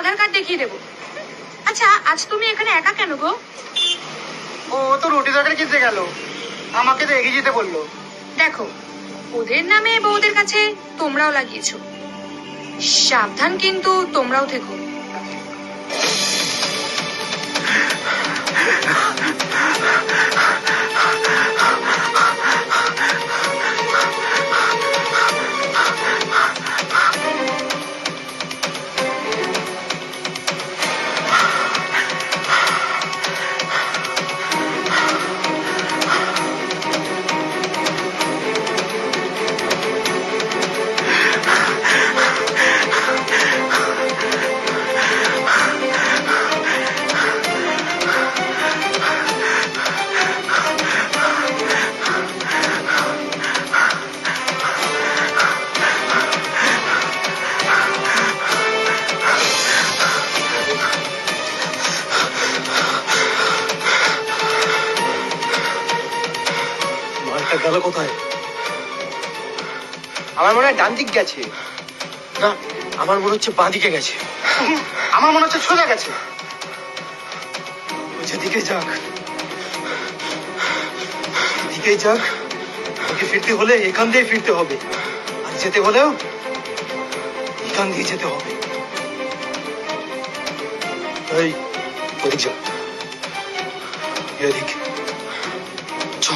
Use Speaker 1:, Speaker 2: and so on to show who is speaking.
Speaker 1: আধার card দেখিয়ে দেবো। আচ্ছা, আজ তুমি এখানে একা কেন গো?
Speaker 2: ও তো রুটি তরকারি কিনতে গেল, আমাকে তো এগিয়ে যেতে বললো।
Speaker 1: দেখো, ওদের নামে বউদের কাছে তোমরাও লাগিয়েছো, সাবধান কিন্তু তোমরাও থেকো।
Speaker 3: গেল কোথায়?
Speaker 2: আমার মনে হয় ডান দিক গেছে।
Speaker 3: না, আমার মনে হচ্ছে বাঁ দিকে গেছে।
Speaker 2: আমার মনে হচ্ছে সোজা গেছে।
Speaker 3: যেদিকে যাক, এদিকেই যাক, ওকে ফিরতে হলে এখান দিয়ে ফিরতে হবে, আর যেতে হলেও এখান দিয়ে যেতে হবে। এই ওদিক যা, এদিক চ।